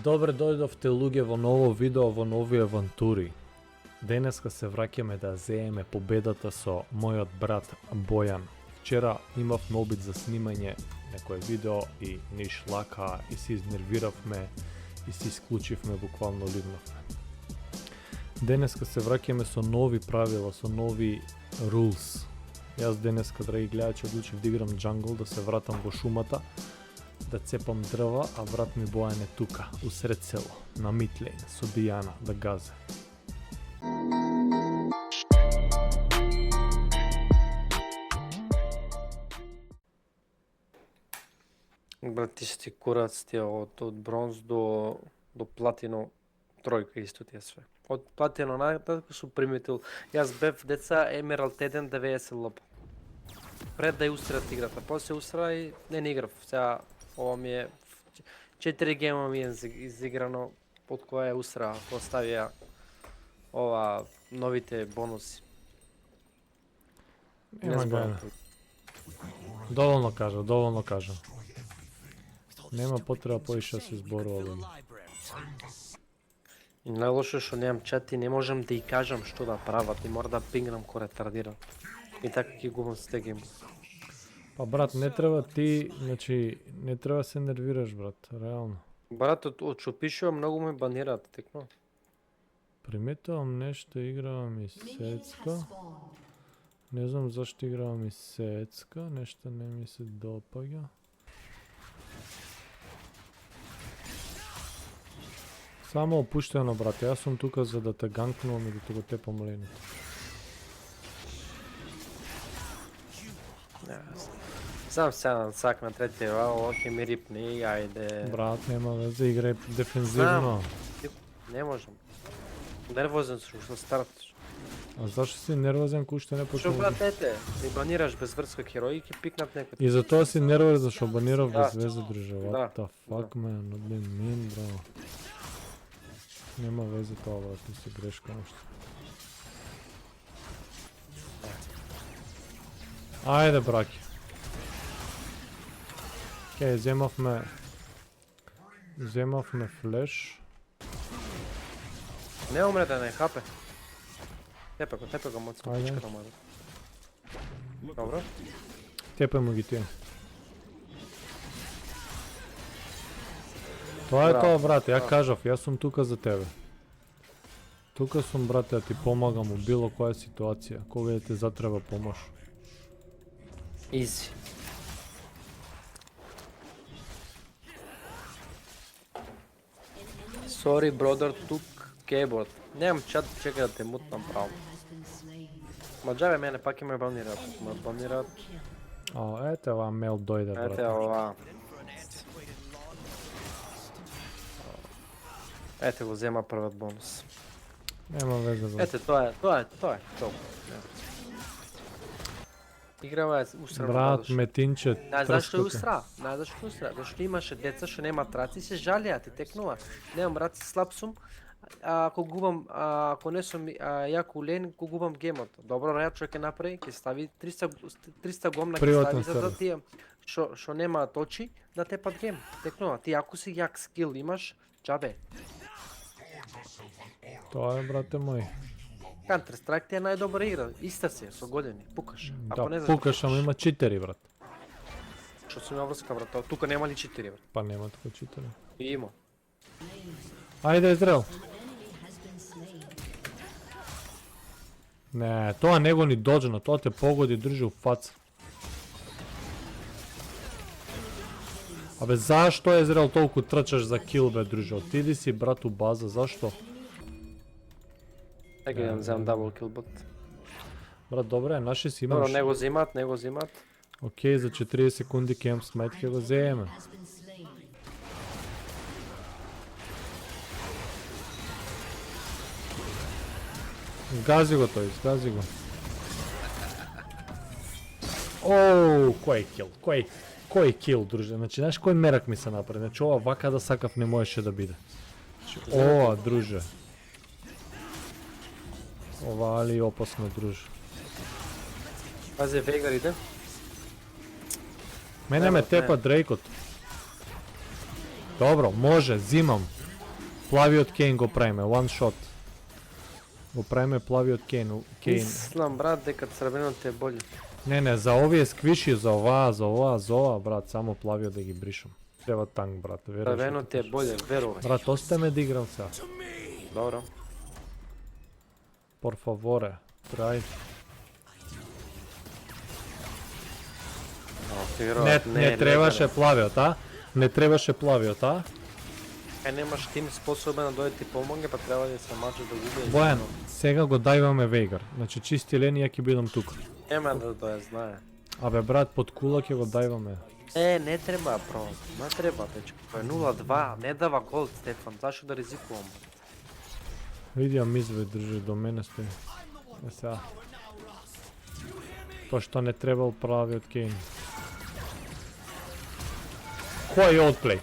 Добре дојдовте луѓе во ново видео, во нови авантури. Денеска се враќаме да зееме победата со мојот брат Бојан. Вчера имавме обид за снимање некое видео и ниш лака и се изнервиравме и се исклучивме, буквално ливнавме. Денеска се враќаме со нови правила, со нови rules. Јас денеска, драги гледачи, одлучив да играм джангл, да се вратам во шумата, да цепам дрва, а брат ми Бојан е тука, усред село, на мидлейн, со Дијана, да газе. Брат, ти си курац ти од бронз до платино тројка исто ти е све. Од платино нататък су примитил. Јас бев деца Емералд 1 90 лоб. Пред да ја устрат играта, после усра и не играв. Сега ова ми е 4 гейма ми е изиграно под која е усра, поставија ова новите бонуси. Нема гајна. Доволно кажа. Нема потреба поише да се изборуваме. И најлошо што немам чат и не можам да и кажам што да прават и мора да пингнам ко ретардиран. И така ќе губам сте гейм. Па брат, не треба ти, значи, не треба се нервираш, брат, реално. Брат, од што пишувам многу ме банираат текно. Приметувам нешто, игравам и сецка. Не знам зашто игравам и сецка, нешто не ми се допаѓа. Само опуштено, брат, јас сум тука за да те ганкнувам и да те го тепам леното. Сам сега сак на третија, ова ќе ми рипне и ајде. Брат, нема везе, играј дефензивно. Не можам. Нервозен сум што старташ. А зашто си нервозен кој уште не Што почнува? брат, ете, ми банираш без врска херои и ќе пикнат некој. И затоа си нервозен зашто банирав Да. без везе, друже. Да. What the fuck, man, not been mean, браво. Нема везе тоа, брат, не си грешка нешто. Ајде, браке. Океј, земавме флеш. Не умре да не хапе. Тепе го моцка Ајде. пичката мада. Добро. Тепај му ги тие. Тоа е Браво. тоа, брате, ја кажав, јас сум тука за тебе. Тука сум, брате, да ти помагам у било која ситуација, кога да те затреба помош. Изи. Sorry brother, тук кейборд. Немам чат, чекай да те мутнам право. Ма джаве мене пак ме банираат. А, ете ова мейл дојде, Ете брате. ова. Ете го зема првиот бонус. Нема везе, брате. Ете, тоа е. Играва е усрано. Брат, метинче, Знаеш зашто е трскате. усра? Знаеш зашто е усра? Зашто имаше деца што немаат раци и се жалеат и текнува. Немам раци, слаб сум. Ако губам, ако не сум јако улен, го губам гемот. Добро, рајат што ќе направи, ќе стави 300 гомна ќе Приватен стави за да сервис. тие што немаат очи да тепат гем. Текнува. Ти ако си јак скил имаш, џабе. Тоа е, брате мој. Counter Strike ти е најдобра игра. Иста си е со години. Пукаш. Ако не Да, знаеш, пукаш, ама има читери, брат. што сум ја врска, брат. Тука нема ли 4, брат. Па нема така читери. И има. Ајде, Израел. Не, тоа него ни доджано, тоа те погоди, држи у фаца. Абе, зашто, Израел, толку трчаш за кил, бе, друже? Отиди си, брат, у база, зашто? Така да земам дабл кил бот. Брат, добре, наши си Добро, имаш. не го зимат. Океј, за 40 секунди кемп смет ќе го земеме. Гази го тој, гази го. Оу, кој кил? Кој кил, друже? Значи, знаеш кој мерак ми се направи? Значи, ова вака да сакав не можеше да биде. Значи, ова, друже. Ова али опасно, друже. Пази, Вегар иде. Мене ме тепа Дрейкот. Добро, може, зимам. плавиот Кейн го правиме, one shot. Го правиме плавиот Кейн. Мислам, брат, дека црвеното е боле. Не, за овие сквиши, за ова, брат, само плавиот да ги бришам. Треба танк, брат, веруваш. Црвеното е боле, верувај. Брат, осте ме да играм сега. Добро. Por favore, трај. Не требаше плавиот, а? Не требаше плавиот, а? Немаш тим способен да дојде ти помогне, па треба да се мачиш да губи. Бојан, сега го дајваме Вейгар. Значи чисти лени, ја ќе бидам тука. Нема да дојде, знае. Абе брат, под кула ќе го дајваме. Не треба, бро. Не треба, дечко. Тоа е 0-2, не дава гол, Стефан. Зашо да ризикувам? Види, мизве држи до мене стои. Сега. Тоа што не требал правиот Кейн. Кој олдплей?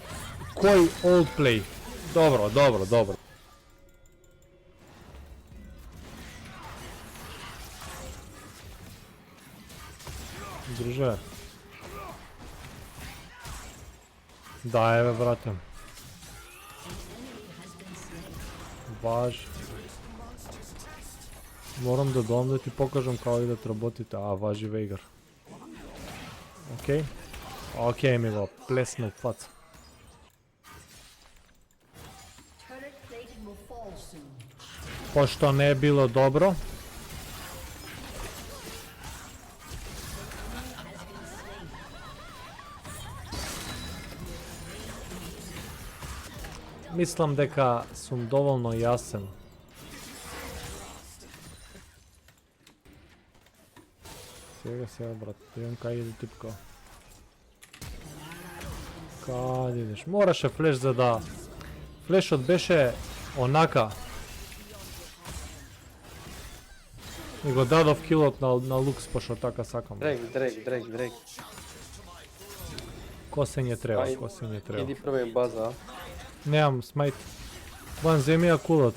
Кој олдплей? Добро. Друже. Да, еве, брате. Важ. Морам да доам да ти покажам како идат работите. Важи Вейгар. Океј, ми го плеснал фаца. Пошто не е било добро. Мислам дека сум доволно јасен. Сега, брат, видам кај иде типко. Кај идеш? Мораше флеш за да... Флешот беше онака. И го дадов килот на Лукс, пошто така сакам. Дрек. Косење треба. Иди прве база. Немам смајт. Ван, земи ја кулот.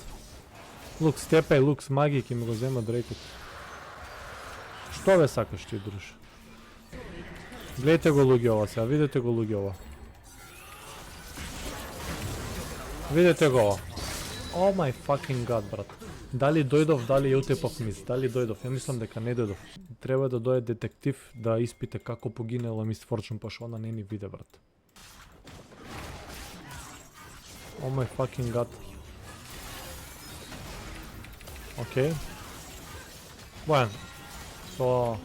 Лукс, степај, Лукс, маги, ке ми го зема Дрейкот. Што ве сакаш ти, друж? Гледате го луѓе ова сега, видете го луѓе ова. Видете го ова. Oh my fucking god, брат. Дали дојдов, дали ја утепав мис, дали дојдов, ја мислам дека не дојдов. Треба да дојде детектив да испите како погинела мис Форчун, пошто она не ни виде, брат. Oh my fucking god. Океј. Бојан. Тоа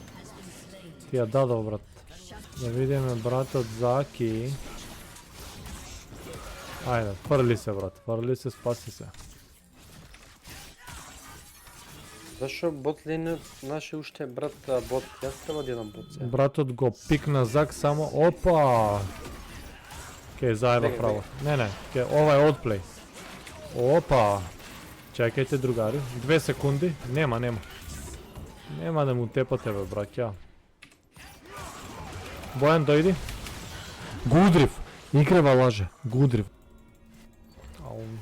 ти ја дадов, брат. Да видиме братот Заки. Ајде, фрли се, брат, спаси се. Зашо бот линија наше уште брат бот, јас треба да едам бот сега. Братот го пикна Зак само, опа! Ке заеба право. Не, ова е одплей. Опа! Чекајте, другари, 2 секунди, нема. Нема да му тепате, бе, браќа. Бојан, дојди. Гудрив! Игрева лаже, Гудрив.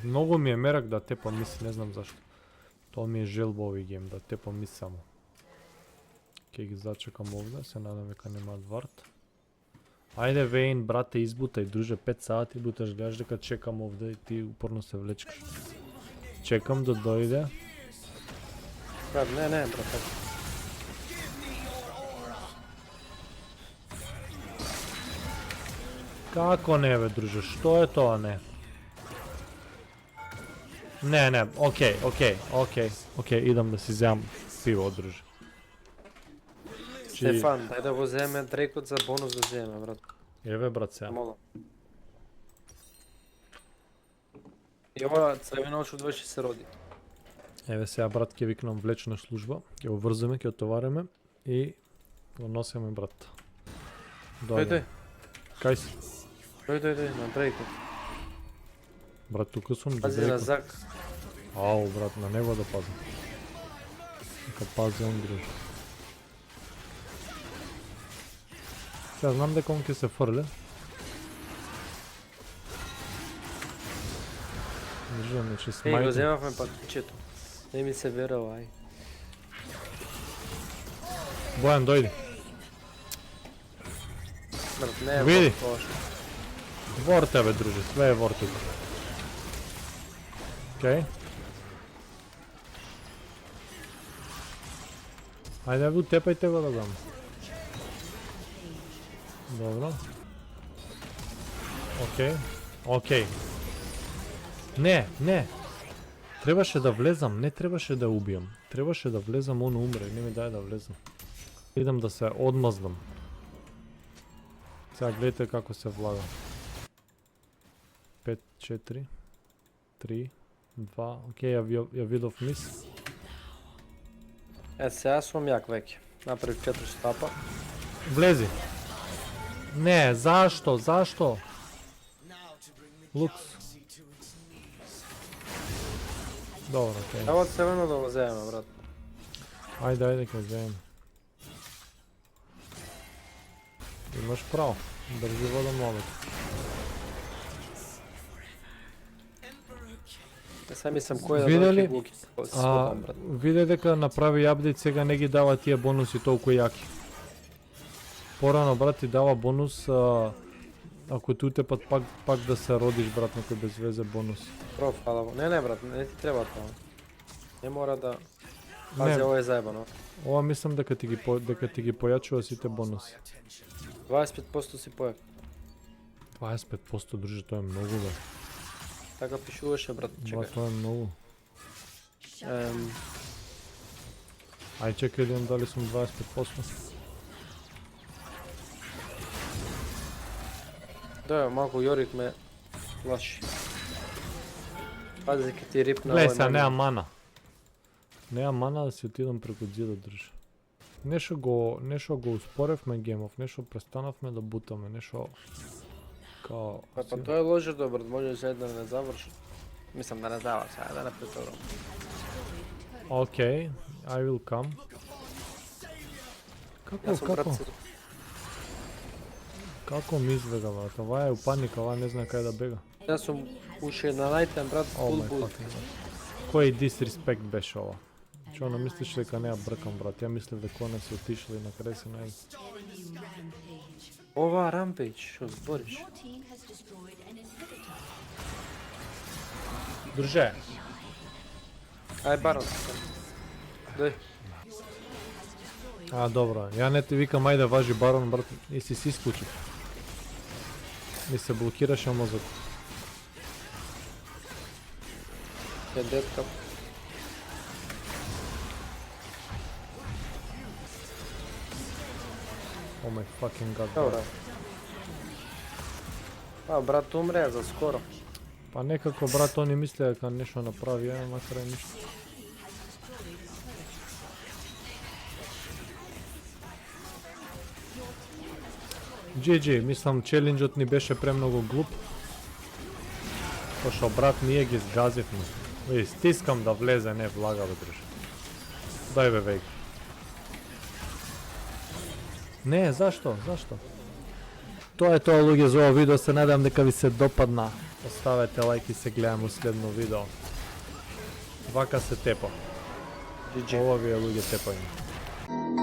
Многу ми е мерак да тепам мис, не знам зашто. Тоа ми е желба овој гейм, да тепам мис само. Ке ги зачекам овде, се надам дека немаат вард. Ајде Вейн, брате, избутај, друже, 5 сати буташ, гледаш дека чекам овде и ти упорно се влечкаш. Чекам да дојде. Не, брате. Како не, бе, друже, што е тоа, не? Не, окей, идам да си земам пиво, друже. Стефан, дај да го земе Дрейкот за бонус да земе, брат. Еве, брат, сега. Молам. И ова црвено што двојше се роди. Еве сега, брат, ќе викнам влечна служба, ќе го врземе, ќе отовареме и го носиме, брат. Дојде. Кај си? Дојде, на Дрейкот. Брат, тука сум до Пази на Дрейкот. Зак. Ау, брат, на него да пазам. Нека пази он, друже. Сега знам дека он ќе се фрле. Друже, значи Го смајте. земавме пакчето. Не ми се верува, ај. Бојан, дојди. Брат, не е Види. тоа што. Вор тебе, друже, све е вор тука. Океј. Ајде, ви тепајте го да дам. Добро. Океј. Океј. Не, не. Требаше да влезам, не требаше да убијам. Требаше да влезам, он умре, не ми дај да влезам. Идам да се одмаздам. Сега гледате како се влага. 5, 4, 3, 2, океј, ја видов мис. Сега сум јак веќе. Направив 4 стапа. Влези. Не, зашто, зашто? Лукс. Добро, океј. Ево црвено да го земеме, брат. Ајде, ајде, ќе вземем. Имаш право. Држи вода мовет. Сега мислам кој да Видели? дојде го свопам, брат. Виде дека направи апдейт, сега не ги дава тие бонуси толку јаки. Порано, брат, ти дава бонус, ако ти утепат пак да се родиш, брат, некој без везе бонус. Профала. Не, брат, не ти треба тоа. Не мора да... Не. Пази, ово е заебано. Ова мислам дека ти ги појачува сите бонуси. 25% си појак. 25% друже, тоа е многу, бе. Така пишуваше, брат, Ба, чекај. тоа е многу. Ај, чекај да видам дали сум 25%. Да, малку Јорик ме плаши. Пази, ке ти рипна Глеј, овој сега момент. неа мана. Неа мана да си отидам преку зидот, држи. Нешто го успоревме гемов, нешто престанавме да бутаме, нешто... Као... Па тоа е ложер добар, може сега да не заврши. Мислам да не заврши, ајде да не преторам. Океј, I will come. Јас сум брат Како? се... Како ми избега, брат? Ова е у паника, ова не знае кај да бега. Јас сум уште на најтен, брат, О full мај build. fucking god. Кој disrespect беше ова? Че она мислиш дека не ја бркам, брат? Ја мислев дека она се отишла и на крај се најде. Ова Rampage, што збориш? Друже, Ај барон. Дој. добро, ја не ти викам ајде важи барон, брат, и си исклучив. Ми се блокираше мозок. Ја детка. О мај fucking god. Добро. Па, брат, умре за скоро. Па некако, брат, они мислеа дека нешто направи, а на крај ништо. GG, мислам челенџот ни беше премногу глуп. Пошто брат, ние ги згазивме. Види, стискам да влезе, не влага бе, друже. Дај бе, вејк. Не, зашто? Зашто? Тоа е тоа, луѓе, за ова видео. Се надевам дека ви се допадна. Оставете лайк и се гледаме у следно видео. Вака се тепа. GG. Ова ви е, луѓе, тепање.